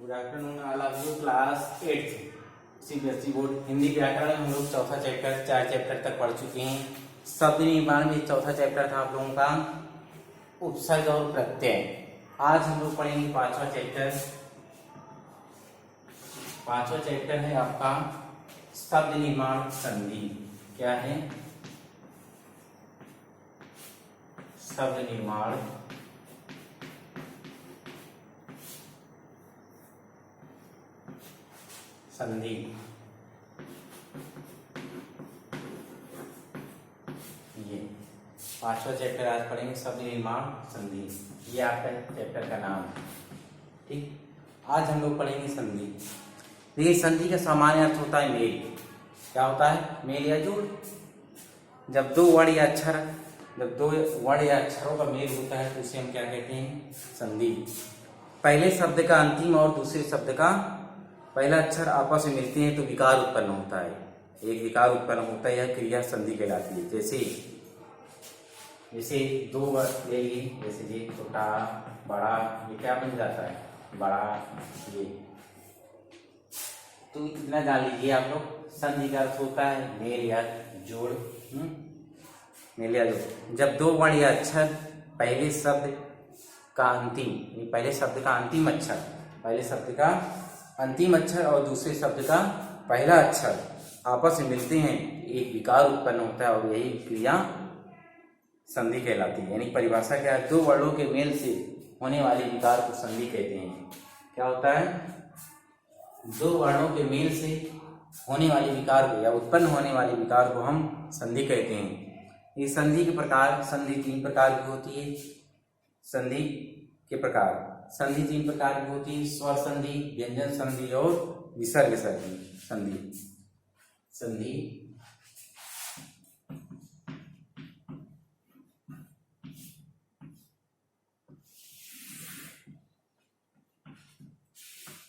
Good afternoon all of you. Class 8 CBSE board Hindi व्याकरण हम लोग चौथा चैप्टर 4 चैप्टर तक पढ़ चुके हैं। शब्द निर्माण में चौथा चैप्टर था आप लोगों का उपसर्ग और प्रत्यय। आज हम लोग पढ़ेंगे पांचवा चैप्टर। पांचवा चैप्टर है आपका शब्द निर्माण संधि। क्या है? शब्द निर्माण संधि। ये पांचवा चैप्टर आज पढ़ेंगे शब्द निर्माण संधि। ये आपका चैप्टर का नाम है। ठीक, आज हम लोग पढ़ेंगे संधि। देखिए, संधि का सामान्य अर्थ होता है मेल। क्या होता है? मेल या जोड़। जब दो वर्ण या अक्षरों का मेल होता है तो उसे हम क्या कहते हैं? संधि। पहले शब्द का अंतिम और दूसरे शब्द का पहला अक्षर आपस में मिलते हैं तो विकार उत्पन्न होता है। एक विकार उत्पन्न होता है, यह क्रिया संधि कहलाती है। जैसे दो वर्ड ले लिए, जैसे ये छोटा बड़ा, ये क्या बन जाता है? बड़ा। ये तो इतना जान लीजिए आप लोग, संधि का अर्थ होता है मेल या जोड़। मेल या जोड़। जब दो वर्ण या अक्षर पहले शब्द का अंतिम अक्षर और दूसरे शब्द का पहला अक्षर आपस में मिलते हैं, एक विकार उत्पन्न होता है और यही क्रिया संधि कहलाती है। यानी परिभाषा क्या है? दो वर्णों के मेल से होने वाले विकार को संधि कहते हैं। क्या होता है? दो वर्णों के मेल से होने वाले विकार को या उत्पन्न होने वाले विकार को हम संधि कहते हैं। ये संधि के प्रकार, संधि तीन प्रकार की होती है। संधि के प्रकार, संधि तीन प्रकार की होती है: स्वर संधि, व्यंजन संधि और विसर्ग संधि। संधि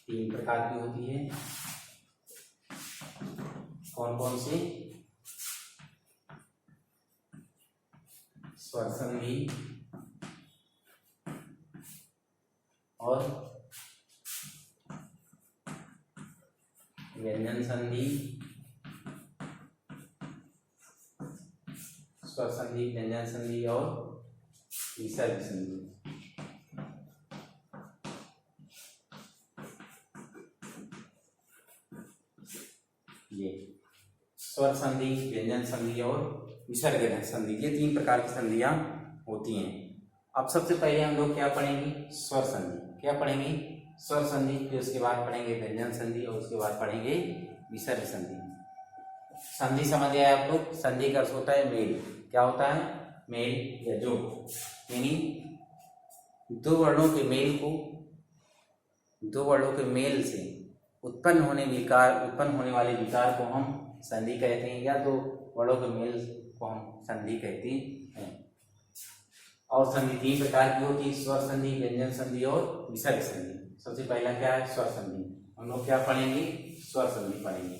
तीन प्रकार की होती है। कौन कौन सी? स्वर संधि और व्यंजन संधि। स्वर संधि, व्यंजन संधि और विसर्ग संधि। ये स्वर संधि, व्यंजन संधि और विसर्ग संधि, ये तीन प्रकार की संधियां होती हैं। अब सबसे पहले हम लोग क्या पढ़ेंगे? स्वर संधि। क्या पढ़ेंगे? स्वर संधि। फिर उसके बाद पढ़ेंगे व्यंजन संधि और उसके बाद पढ़ेंगे विसर्ग संधि। संधि समझ गए आप लोग? संधि का अर्थ होता है मेल। क्या होता है? मेल या जोड़। यानी दो वर्णों के मेल से उत्पन्न होने वाले विकार को हम संधि कहते हैं, या दो वर्णों के मेल को हम संधि कहते हैं। और संधि तीन प्रकार की होती है: स्वर संधि, व्यंजन संधि और विसर्ग संधि। सबसे पहला क्या है? स्वर संधि। हम लोग क्या पढ़ेंगे? स्वर संधि पढ़ेंगे।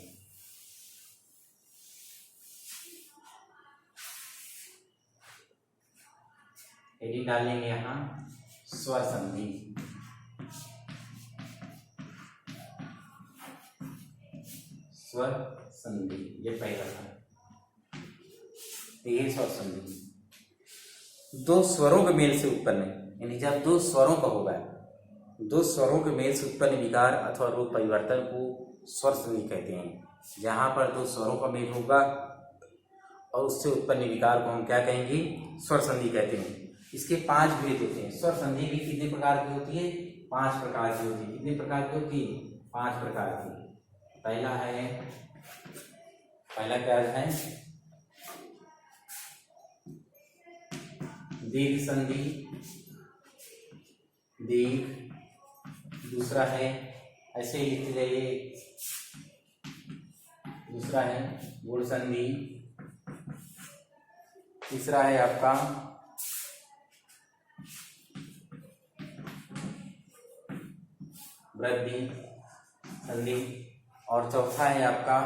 हेडिंग डालेंगे यहाँ स्वर संधि। स्वर संधि, ये पहला था। ये स्वर संधि दो स्वरों के मेल से उत्पन्न है। यानी जब दो स्वरों का होगा, दो स्वरों के मेल से उत्पन्न विकार अथवा रूप परिवर्तन को स्वर संधि कहते हैं। जहां पर दो स्वरों का मेल होगा और उससे उत्पन्न विकार को हम क्या कहेंगे? स्वर संधि कहते हैं। इसके 5 भेद होते हैं। स्वर संधि भी कितने प्रकार की होती है? 5 प्रकार की होती है। कितने प्रकार की होती है? 5 प्रकार की। पहला क्या है? दीर्घ संधि, दीर्घ। दूसरा है, ऐसे ही लिखते जाइए, दूसरा है गुण संधि। तीसरा है आपका वृद्धि संधि और चौथा है आपका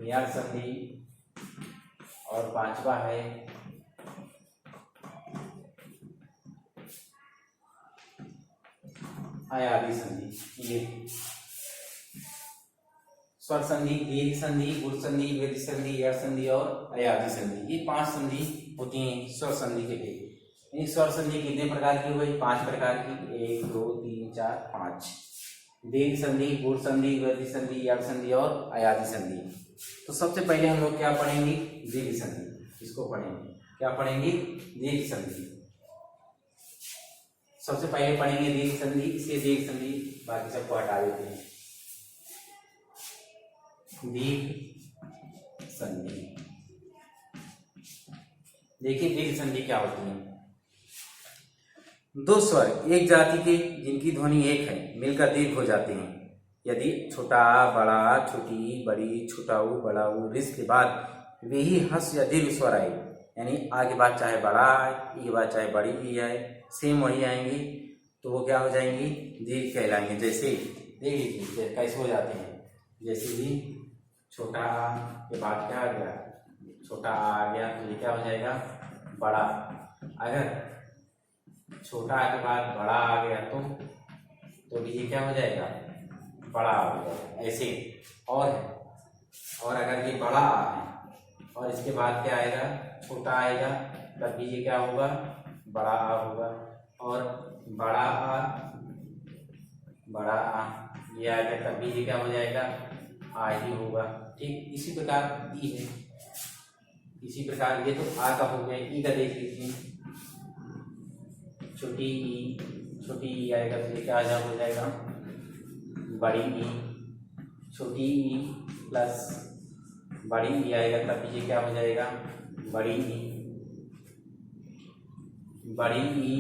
विहार संधि और पांचवा है अयादी संधि। ये स्वर संधि, दीर्घ संधि, गुण संधि, वृद्धि संधि, यड़ संधि और अयादी संधि, ये 5 संधि होती हैं स्वर संधि के लिए। स्वर संधि कितने प्रकार की हुई? 5 प्रकार की, 1 2 3 4 5। दीर्घ संधि, गुण संधि, वृद्धि संधि, यड़ संधि और अयादी संधि। तो सबसे पहले हम लोग क्या पढ़ेंगे? दीर्घ संधि। इसको पढ़ेंगे, क्या पढ़ेंगे? दीर्घ संधि। सबसे पहले पढ़ेंगे दीर्घ संधि, इसके दीर्घ संधि बाकी सबको हटा देते हैं। दीर्घ संधि, देखिए दीर्घ संधि क्या होती है? दो स्वर एक जाति के जिनकी ध्वनि एक है मिलकर दीर्घ हो जाते हैं। यदि छोटा बड़ा, छोटी बड़ी, छोटाऊ बड़ाऊ रिस के बाद वे ही हस या दीर्घ स्वर आए, यानी आ के बाद चाहे बड़ा आए, ई के बाद चाहे बड़ी ई आए, सेम वही आएंगी, तो वो क्या हो जाएंगी? दीर्घ कहलाएंगे। जैसे देख लीजिए कैसे हो जाते हैं। जैसे भी छोटा आ के बाद क्या आ गया? छोटा आ गया, तो ये क्या हो जाएगा? बड़ा। अगर छोटा आ के बाद बड़ा आ गया तो ये क्या हो जाएगा? बड़ा आ गया। ऐसे और अगर ये बड़ा आ है और इसके बाद क्या आएगा? छोटा आएगा, तब भी ये क्या होगा? बड़ा आ होगा। और बड़ा आ ये आएगा, तब भी ये क्या हो जाएगा? आ ही होगा। ठीक इसी प्रकार ई है, इसी प्रकार ये तो आ का हो गया। ई का देख लीजिए, छोटी ई आएगा तो ये क्या हो जाएगा? बड़ी ई। छोटी ई प्लस बड़ी ई आएगा, तब ये क्या हो जाएगा? बड़ी ई। बड़ी ई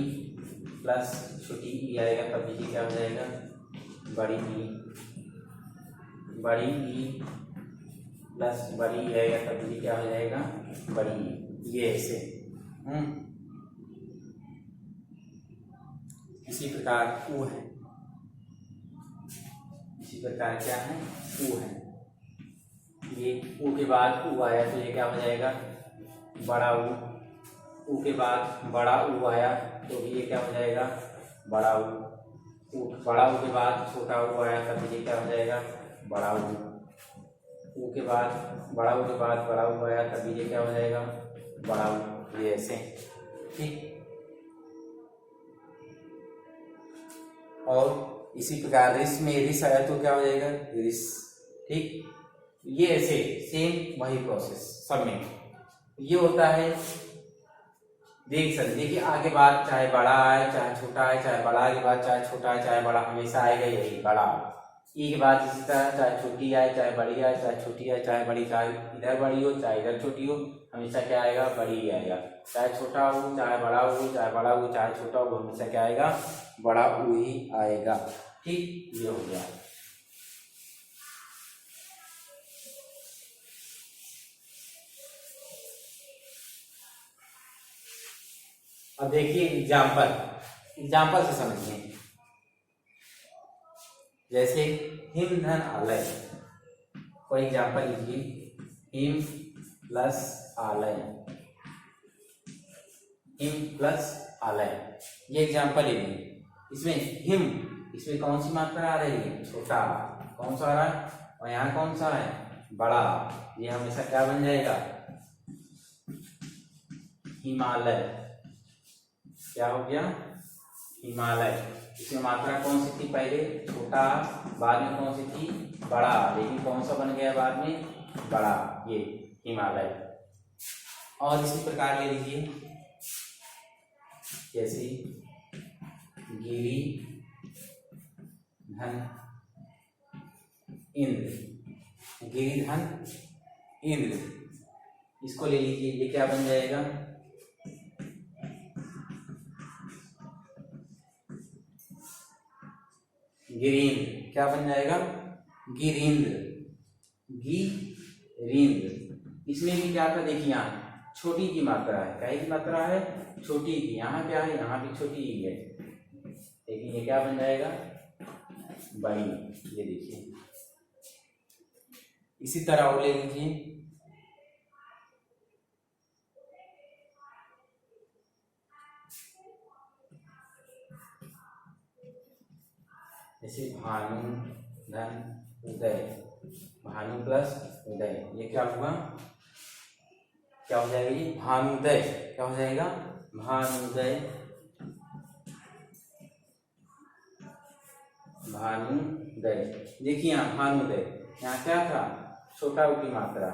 प्लस छोटी ई आएगा, तब ये क्या हो जाएगा? बड़ी ई। बड़ी ई प्लस बड़ी ई आएगा, तब ये क्या हो जाएगा? बड़ी ई। ये ऐसे इसी प्रकार ऊ है, इसी प्रकार क्या है? ऊ है। ये ऊ के बाद ऊ आया तो ये क्या हो जाएगा? बड़ा ऊ। ऊ के बाद बड़ा ऊ आया तो भी ये क्या हो जाएगा? बड़ा ऊ। बड़ा ऊ के बाद छोटा ऊ आया तब ये क्या हो जाएगा? बड़ा ऊ। ऊ के बाद बड़ा ऊ के बाद बड़ा ऊ आया तब ये क्या हो जाएगा? बड़ा ऊ। ये ऐसे। ठीक। और इसी प्रकार रिस में रिस आया तो क्या हो जाएगा? रिस। ठीक। ये ऐसे सेम वही प्रोसेस सब में ये होता है दीर्घ संधि। देखिए आगे बाद चाहे बड़ा आए चाहे छोटा आए, चाहे बड़ा के बाद चाहे छोटा आए चाहे बड़ा, हमेशा आएगा यही बड़ा। ई के बाद इसी तरह चाहे छोटी आए चाहे बड़ी आए, चाहे छोटी आए चाहे बड़ी, चाहे इधर बड़ी हो चाहे इधर छोटी हो, हमेशा क्या आएगा? बड़ी ही आएगा। चाहे छोटा हो चाहे बड़ा हो, चाहे बड़ा हो चाहे छोटा हो, हमेशा क्या आएगा? बड़ा ऊ ही आएगा। ठीक, ये हो गया। अब देखिए एग्जाम्पल से समझिए। जैसे हिम धन आलय, कोई एग्जाम्पल लीजिए। हिम प्लस आलय, हिम प्लस आलय, ये एग्जाम्पल लीजिए। इसमें हिम, इसमें कौन सी मात्रा आ रही है? छोटा। कौन सा आ रहा है? और यहाँ कौन सा है? बड़ा। ये हमेशा क्या बन जाएगा? हिमालय। क्या हो गया? हिमालय। इसमें मात्रा कौन सी थी? पहले छोटा, बाद में कौन सी थी? बड़ा, लेकिन कौन सा बन गया बाद में? बड़ा। ये हिमालय। और इसी प्रकार ले लीजिए, जैसे गिरी धन इंद्र, गिरिधन इंद्र, इसको ले लीजिए। ये क्या बन जाएगा? गिरीन्द्र। क्या बन जाएगा? गिरीन्द्र। गिरीन्द्र। इसमें भी क्या था? देखिए यहाँ छोटी की मात्रा है। क्या की मात्रा है? छोटी की। यहाँ क्या है? यहाँ भी छोटी ही है, लेकिन ये क्या बन जाएगा? बड़ी। ये देखिए इसी तरह और ले लीजिए। जैसे भानु धन उदय, भानु प्लस उदय, ये क्या हुआ, क्या हो जाएगा ये भानुदय, क्या हो जाएगा भानुदय, भानुदय। देखिए यहाँ भानुदय, यहाँ क्या था छोटा ऊ की मात्रा,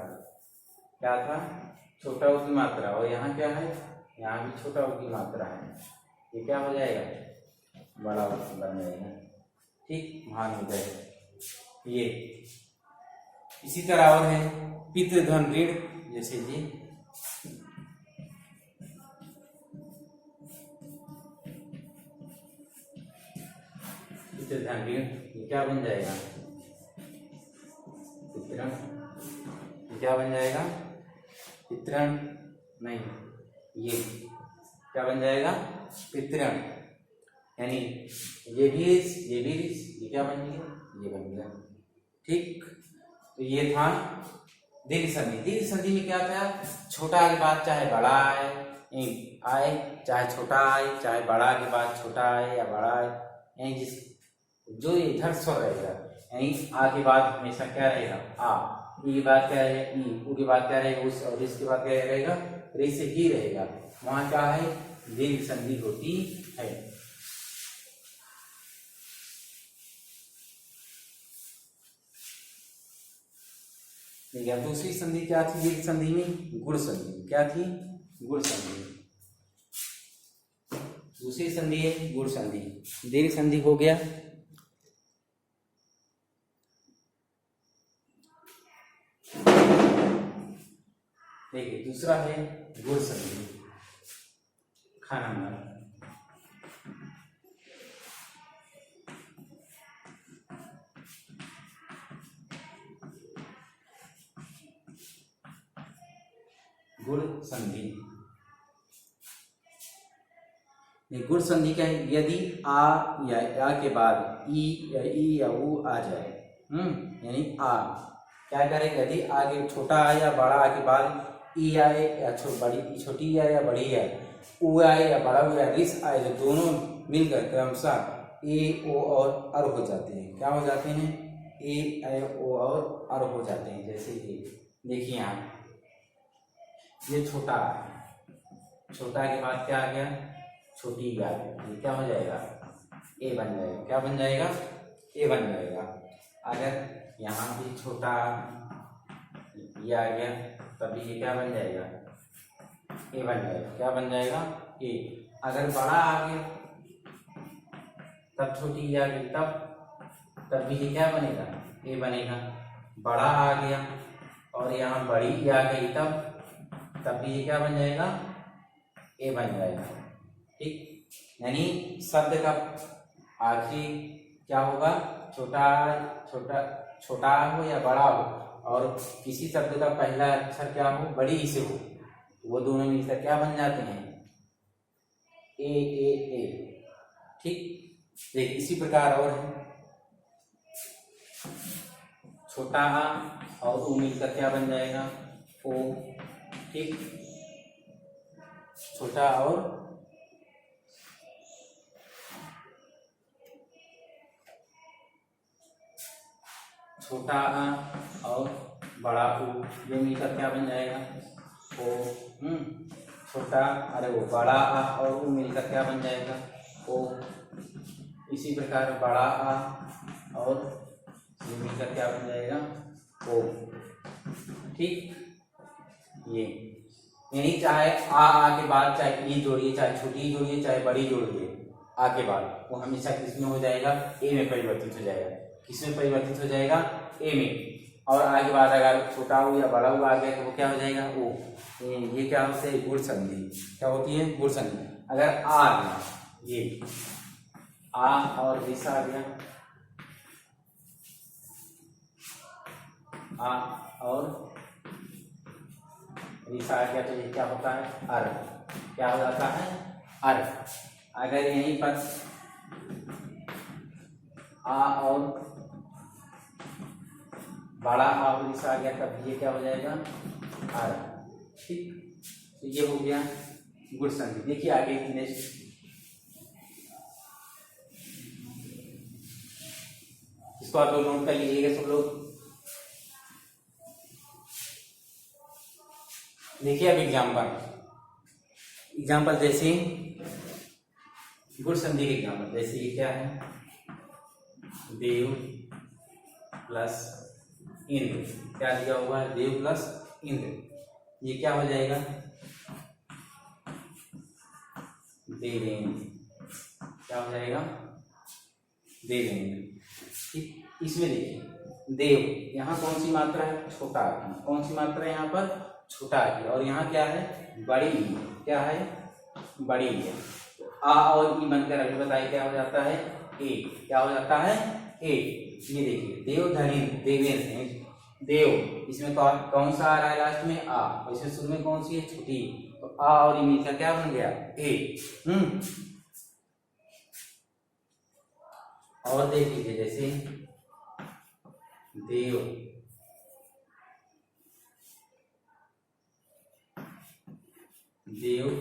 क्या था छोटा ऊ की मात्रा, और यहाँ क्या है, यहाँ भी छोटा ऊ की मात्रा है, ये क्या हो जाएगा बड़ा ऊ बन जाएगा। ठीक, भानुदय। ये इसी तरह और है पितृधन ऋण, जैसे जी पितृधन ऋण, ये क्या बन जाएगा पितृण, ये क्या बन जाएगा पितृण, नहीं ये क्या बन जाएगा पितृण, यानी ये भी ये क्या बन गया, ये बन गया। ठीक, तो ये था दीर्घ संधि। दीर्घ संधि में क्या था, छोटा के बाद चाहे बड़ा आए, चाहे छोटा आए, चाहे बड़ा के बाद छोटा आए या बड़ा आए, यानी जिस जो इधर स्वर रहेगा, यानी आ के बाद हमेशा क्या रहेगा आ, ई के बाद क्या रहेगा ई, ऊ के बाद क्या रहेगा उस, और इसके बाद क्या रहेगा रे से ही रहेगा, वहां क्या है दीर्घ संधि होती है। दूसरी संधि क्या थी दीर्घ संधि में, गुण संधि, क्या थी गुण संधि, दूसरी संधि है गुण संधि। दीर्घ संधि हो गया, देखिए दूसरा है गुण संधि, खाना नंबर गुण संधि। गुण संधि क्या है, यदि आ या के बाद ई या ऊ आ जाए, यानी आ क्या करे, यदि आगे छोटा आए या बड़ा आ के बाद ई आए या बड़ी छोटी आए या बड़ी आए, ऊ आए या बड़ा या रिस आए, जो दोनों मिलकर क्रमशः ए ओ और अर हो जाते हैं, क्या हो जाते हैं ए ओ और अर हो जाते हैं। जैसे कि देखिए यहाँ ये छोटा है, छोटा के बाद क्या आ गया छोटी आ गया, ये क्या हो जाएगा ए बन जाएगा, क्या बन जाएगा ए बन जाएगा। अगर यहाँ भी छोटा ये आ गया तभी ये क्या बन जाएगा ए बन जाएगा, क्या बन जाएगा ए। अगर बड़ा आ गया तब छोटी आ गई, तब भी ये क्या बनेगा ए बनेगा। बड़ा आ गया और यहाँ बड़ी आ गई तब भी ये क्या बन जाएगा ए बन जाएगा। ठीक, यानी शब्द का आखिरी क्या होगा, छोटा हो या बड़ा हो, और किसी शब्द का पहला अक्षर क्या हो बड़ी से हो, वो दोनों मिलकर क्या बन जाते हैं ए। ठीक, देख इसी प्रकार और है, छोटा आ और ऊ मिलकर क्या बन जाएगा ओ। ठीक, छोटा और छोटा आ और बड़ा ऊ, ये मिलकर क्या बन जाएगा ओ। छोटा अरे वो बड़ा आ और ऊ मिलकर क्या बन जाएगा ओ। इसी प्रकार बड़ा आ और ये मिलकर क्या बन जाएगा ओ। ठीक, ये यानी चाहे आ के बाद चाहे ई जोड़िए, चाहे छोटी जोड़िए, चाहे बड़ी जोड़िए, आ के बाद वो हमेशा किसमें हो जाएगा ए में परिवर्तित हो जाएगा। किसमें परिवर्तित हो जाएगा ए में। और आ के बाद अगर छोटा हो या बड़ा हुआ आ गया तो वो क्या हो जाएगा ओ। ये क्या होता है गुण संधि, क्या होती है गुण संधि। अगर आ गया ये आ और रिस आ गया, आ और रिस आ गया तो ये क्या होता है अर, क्या हो जाता है अर। अगर यहीं पर आ और बड़ा आ और रिस आ गया तब ये क्या हो जाएगा अर। ठीक, तो ये हो गया गुण संधि। देखिए आगे नेक्स्ट इसको आप लोग नोट कर लीजिएगा सब लोग। देखिए अब एग्जाम्पल जैसे गुण संधि के एग्जाम्पल, जैसे ये क्या है, देव प्लस इंद्र, क्या दिया हुआ है, देव प्लस इंद्र, ये क्या हो जाएगा, देवेंद्र, क्या हो जाएगा, देवेंद्र। ठीक, इसमें देखिए देव, यहाँ कौन सी मात्रा है, छोटा की, कौन सी मात्रा है यहाँ पर, छोटा की, और यहाँ क्या है, बड़ी ई, क्या है, बड़ी ई है। आ और ई बनकर अभी बताइए क्या हो जाता है, ए, क्या हो जाता है, ए। ये देखिए देव धनेन्द्र, देवेंद्र, देव, इसमें कौन सा आ रहा है लास्ट में, आ, और इसमें शुरू में कौन सी है, छोटी, तो आ और ई मिलकर क्या बन गया, ए। और देख लीजिए जैसे देव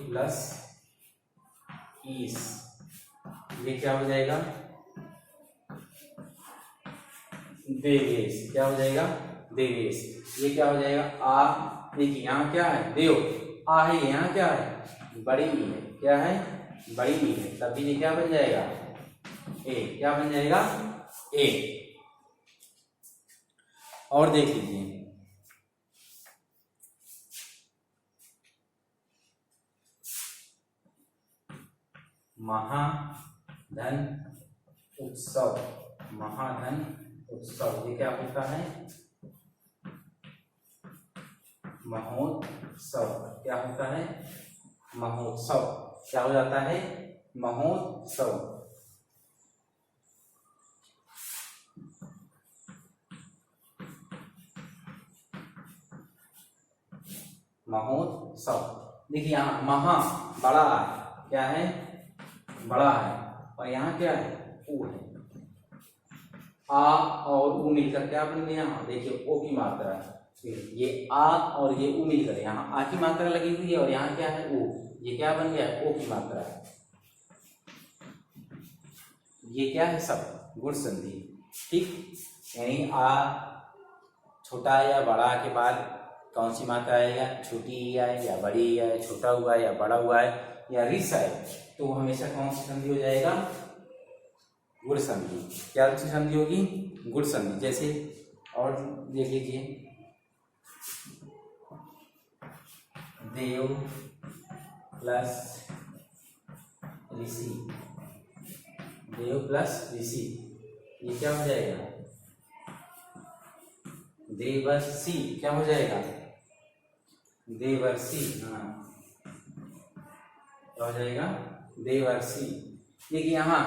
प्लस ईस, ये क्या हो जाएगा, देवेश, क्या हो जाएगा, देवेश। ये क्या हो जाएगा, आ, देखिए यहाँ क्या है, देव, आ है, यहाँ क्या है, बड़ी ई है, क्या है, बड़ी ई है, तब भी ये क्या बन जाएगा, ए, क्या बन जाएगा, ए। और देख लीजिए महाधन उत्सव, महाधन उत्सव, ये क्या होता है, महोत्सव, क्या होता है, महोत्सव, क्या हो जाता है, महोत्सव। महोत्सव, देखिए यहाँ महा बड़ा है, क्या है, बड़ा है, और यहाँ क्या है, ऊ है, आ और ऊ मिलकर क्या बन गया, यहाँ देखिए ओ की मात्रा है, ये आ और ये ऊ मिलकर यहाँ आ की मात्रा लगी हुई है, और यहाँ क्या है, ऊ, ये क्या बन गया, ओ की मात्रा है। ये क्या है, सब गुण संधि। ठीक, यानी आ छोटा या बड़ा के बाद कौन सी मात्रा आएगा, छोटी आए या बड़ी आए, छोटा हुआ है या बड़ा हुआ है या रिस आए, तो हमेशा कौन सी संधि हो जाएगा, गुण संधि। क्या सी संधि होगी, गुण संधि। जैसे और देख लीजिए देव प्लस ऋषि, देव प्लस ऋषि, ये क्या हो जाएगा, देवर्षि, क्या हो जाएगा, देवर्षि, हाँ, क्या हो जाएगा, देवर्षि। देखिए यहाँ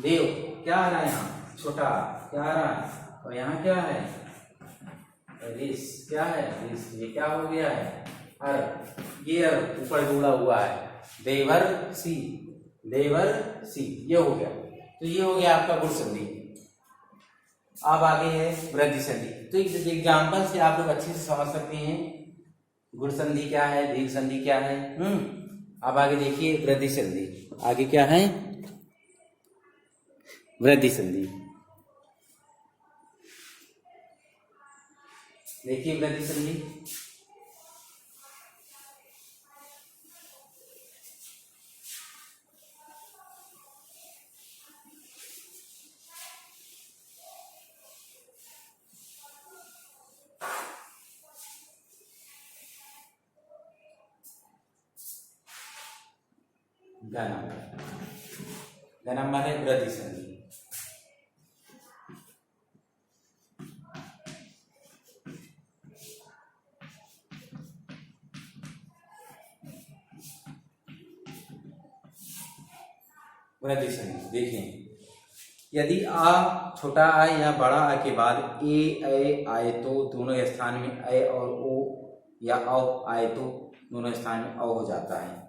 देव क्या आ रहा है, यहाँ छोटा क्या आ रहा है, और यहाँ क्या है, ऋष, क्या है, ऋष, ये क्या हो गया है, अर, ये अर ऊपर जुड़ा हुआ है, देवर्षि, देवर्षि, ये हो गया। तो ये हो गया आपका गुण संधि। अब आगे है वृद्धि संधि। तो इस एग्जाम्पल से आप लोग अच्छे से समझ सकते हैं गुण संधि क्या है, दीर्घ संधि क्या है। अब आगे देखिए वृद्धि संधि। आगे क्या है, वृद्धि संधि। देखिए वृद्धि संधि, गणम है वृद्धि संधि। वृद्धि संधि देखें, यदि आ छोटा आ या बड़ा आ के बाद ए आए तो दोनों स्थान में ए और ओ या औ आए तो दोनों स्थान में औ हो जाता है।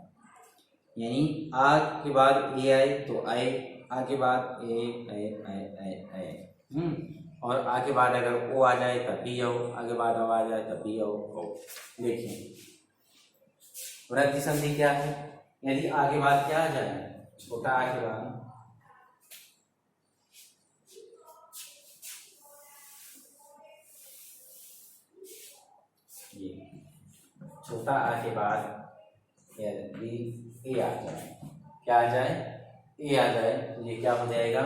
यानी आ के बाद ए आए तो आए, आ के बाद ए और आ के बाद अगर ओ आ जाए तब भी ओ, आगे बाद ओ आ जाए तब भी ओ। देखिए वृद्धि संधि क्या है, यदि आ के बाद क्या आ जाए, छोटा आ के बाद छोटा आ के बाद यदि ए आ जाए, क्या आ जाए, ए आ जाए, तो ये क्या हो जाएगा,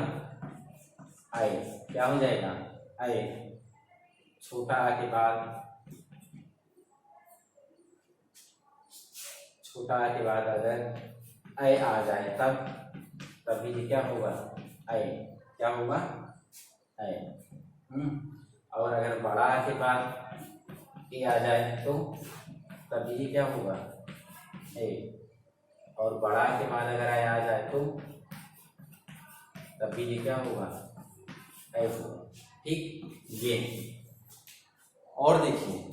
आई, क्या हो जाएगा, आई। छोटा आ के बाद, छोटा आ के बाद अगर आई आ जाए तब भी ये क्या होगा, आई, क्या होगा, आई। और अगर बड़ा आ के बाद ए आ जाए तो तब भी ये क्या होगा, ए। और बड़ा के बाद अगर आई आ जाए तो तब भी ये क्या होगा, एफ होगा। ठीक, ये। और देखिए,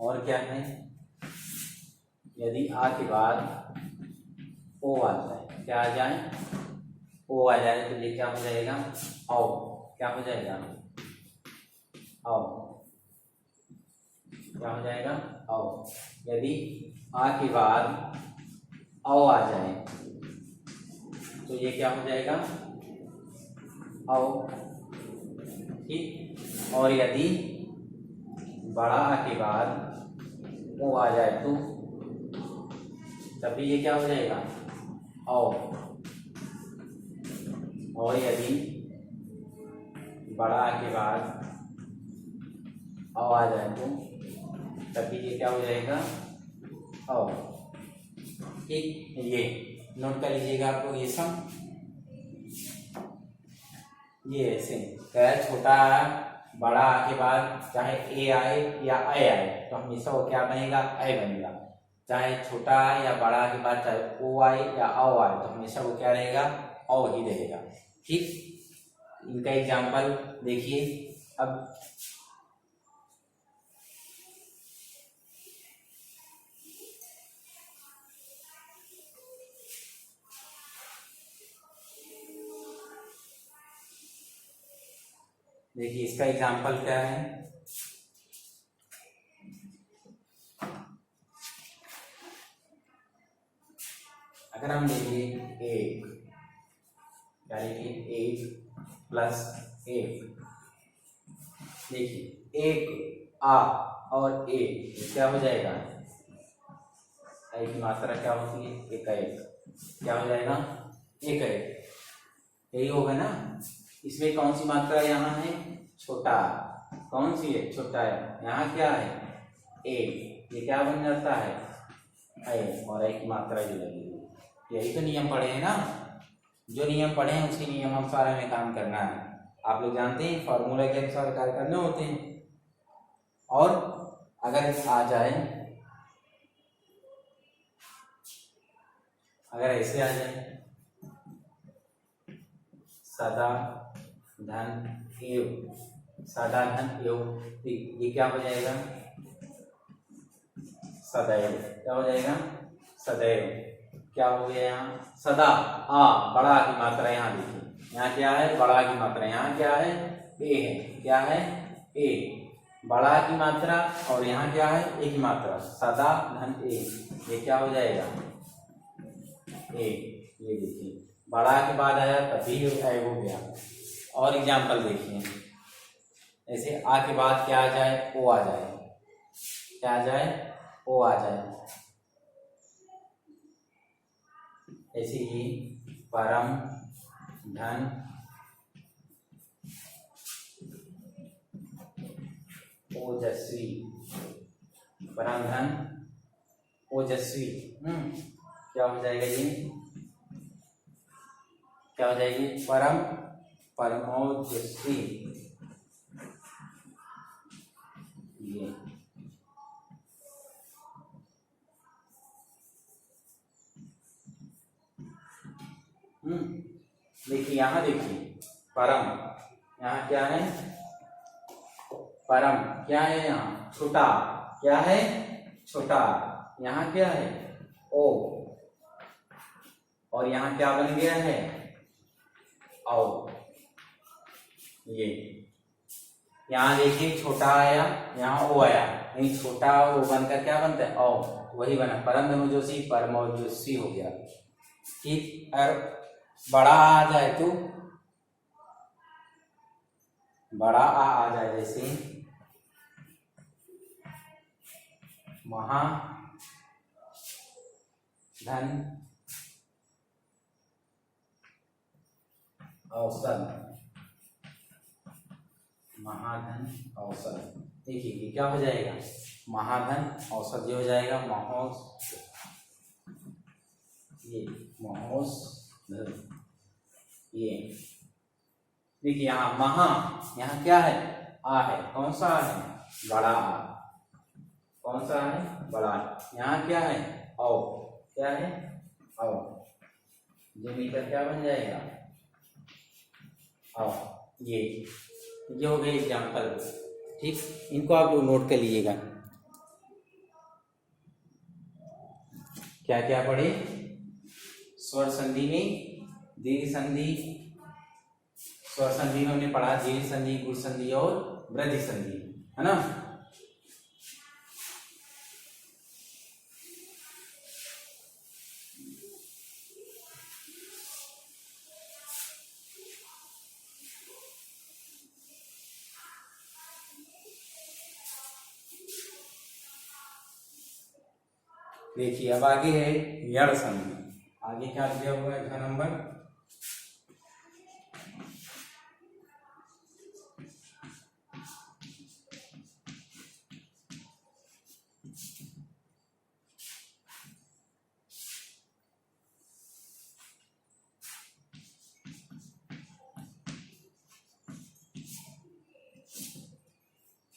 और क्या है, यदि आ के बाद ओ आ जाए, क्या आ जाए, ओ आ जाए, तो ये क्या हो जाएगा, औ, क्या हो जाएगा, औ, क्या हो जाएगा, औ। यदि आ के बाद औ आ जाए तो ये क्या हो जाएगा, औ। ठीक, और यदि बड़ा आ के बाद ओ आ जाए तो तभी ये क्या हो जाएगा, औ। और यदि बड़ा आ के बाद औ आ जाए तो तभी ये क्या हो जाएगा, औ। ठीक, ये नोट कर लीजिएगा आप लोग, ये सब ये ऐसे खैर, छोटा बड़ा आ के बाद चाहे ए आए या ए आए तो हमेशा वो क्या बनेगा, ए बनेगा। चाहे छोटा या बड़ा के बाद चाहे ओ आए या औ आए तो हमेशा वो क्या रहेगा, औ ही रहेगा। ठीक, इनका एग्जाम्पल देखिए। अब देखिए इसका एग्जाम्पल क्या है, अगर हम देखिए एक, क्या लिखिए, एक प्लस एक, देखिए एक आ और ए क्या हो जाएगा, आई की मात्रा क्या होती है, एक का एक, क्या हो जाएगा, एक एक, यही होगा ना। इसमें कौन सी मात्रा यहाँ है, छोटा, कौन सी है, छोटा है, यहाँ क्या है, ए, ये क्या बन जाता है, ए, और ए की मात्रा जो लगेगी। यही तो नियम पढ़े हैं ना, जो नियम पढ़े हैं उसी नियम अनुसार हमें काम करना है। आप लोग जानते हैं फॉर्मूला के अनुसार कार्य करने होते हैं। और अगर आ जाए, अगर ऐसे आ जाए, सदा धन एव, सदा धन एव, ये क्या हो जाएगा, सदैव, क्या हो जाएगा, सदैव। क्या हो गया यहाँ, सदा आ, बड़ा की मात्रा यहाँ देखिए, यहाँ क्या है, बड़ा की मात्रा, यहाँ क्या है, ए है, क्या है, ए, बड़ा की मात्रा, और यहाँ क्या है, ए की मात्रा, सदा धन ए, ये क्या हो जाएगा, ए। ये देखिए बड़ा के बाद आया तभी ए हो गया। और एग्जाम्पल देखिए, ऐसे आ के बाद क्या आ जाए, ओ आ जाए, क्या आ जाए, ओ आ जाए। ऐसे ही परम धन ओजस्वी, परम धन ओजस्वी, क्या हो जाएगा ये, क्या हो जाएगी, परम परमोजस्वी, ये देखिए, यहाँ देखिए परम, यहाँ क्या है, परम क्या है, यहाँ छोटा, क्या है, छोटा, यहाँ क्या है, ओ, और यहाँ क्या बन गया है, औ। ये यहाँ देखिए छोटा आया, यहाँ ओ आया, नहीं छोटा और ओ बनकर क्या बनता है, औ, वही बना परम धनुजोशी, परमोजस्वी हो गया। ठीक, और बड़ा आ जाए तो बड़ा आ जाए, जैसे महाधन औसत, महाधन औसत। देखिए ये क्या हो जाएगा, महाधन औसत ये हो जाएगा, ये महोत्सव। ये देखिए यहाँ महा, यहाँ क्या है, आ है, कौन सा है, बड़ा आ, कौन सा है, बड़ा। यहाँ क्या है, औ, क्या है, औ, जो मीटर क्या बन जाएगा, औ। ये हो गए एग्जाम्पल, ठीक, इनको आप नोट कर लीजिएगा। क्या क्या पढ़े, स्वर संधि में दीर्घ संधि, स्वर संधि में हमने पढ़ा दीर्घ संधि, गुण संधि और वृद्धि संधि, है ना। देखिए अब आगे है यण संधि। आगे क्या दिया हुआ है, घ नंबर,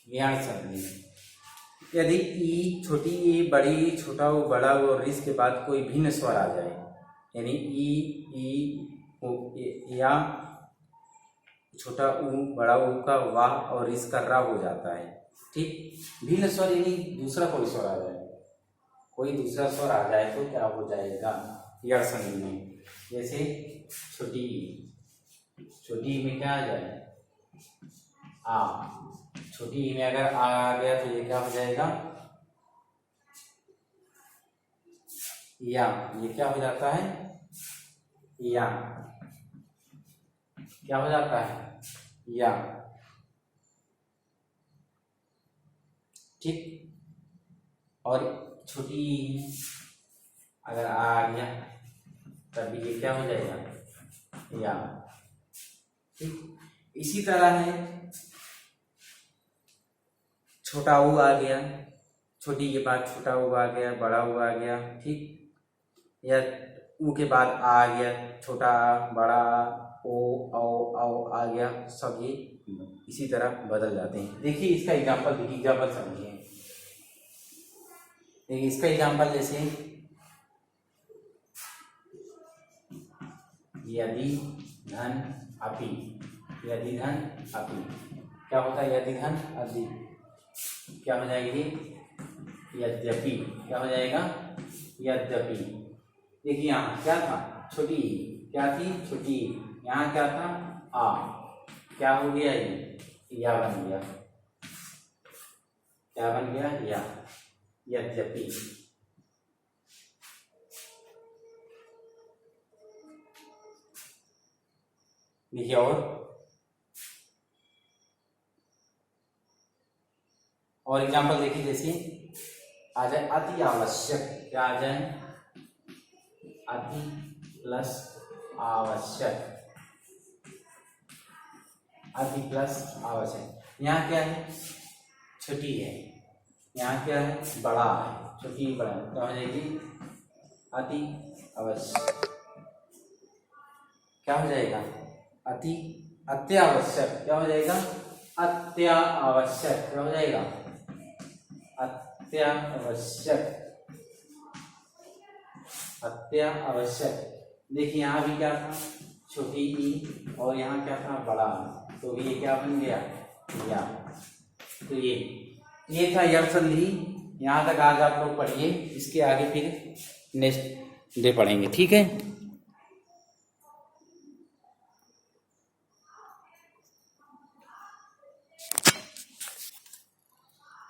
यण संधि। यदि ई, छोटी ई, बड़ी ई, छोटा ऊ, बड़ा ऊ और इस के बाद कोई भिन्न स्वर आ जाए, यानी ई, या छोटा ऊ, बड़ा ऊ का वाह और इस का रा हो जाता है, ठीक। भिन्न स्वर यानी दूसरा कोई स्वर आ जाए, कोई दूसरा स्वर आ जाए तो क्या हो जाएगा, यण संधि में। जैसे छोटी ई में क्या आ जाए, आ, छोटी ई में अगर आ गया तो ये क्या हो जाएगा, या, ये क्या हो जाता है, या, क्या हो जाता है, या, ठीक। और छोटी ई अगर आ गया तब ये क्या हो जाएगा, या, ठीक। इसी तरह है, छोटा ऊ आ गया, छोटी के बाद छोटा ऊ आ गया, बड़ा ऊ आ गया, ठीक। या ऊ के बाद आ गया, छोटा आ, बड़ा आ, ओ, औ आ गया, सब ये इसी तरह बदल जाते हैं। देखिए इसका एग्जाम्पल, देखिए एग्जाम्पल समझिए। देखिए इसका एग्जाम्पल, जैसे यदि धन अपि, यदि धन अपि, क्या होता है, यदि धन अपि, क्या हो जाएगी, यद्यपि, क्या हो जाएगा, यद्यपि। देखिए यहाँ क्या था, छोटी क्या थी, छोटी, यहाँ क्या था, आ, क्या हो गया, ये या बन गया, क्या बन गया, या, यद्यपि। देखिए और एग्जाम्पल देखिए, जैसे आ जाए अति आवश्यक, क्या आ जाए, अति प्लस आवश्यक, अति प्लस आवश्यक। यहाँ क्या है, छोटी है, यहाँ क्या है, बड़ा है, छोटी बड़ा, क्या हो जाएगी, अति आवश्यक, क्या हो जाएगा, अत्यावश्यक, क्या हो जाएगा, अत्यावश्यक, क्या हो जाएगा, अत्यावश्यक, अत्यावश्यक। देखिए यहाँ भी क्या था, छोटी ई और यहाँ क्या था, बड़ा, तो ये क्या बन गया, या। तो ये था यण संधि। यहाँ तक आज आप लोग पढ़िए, इसके आगे फिर नेक्स्ट डे पढ़ेंगे, ठीक है।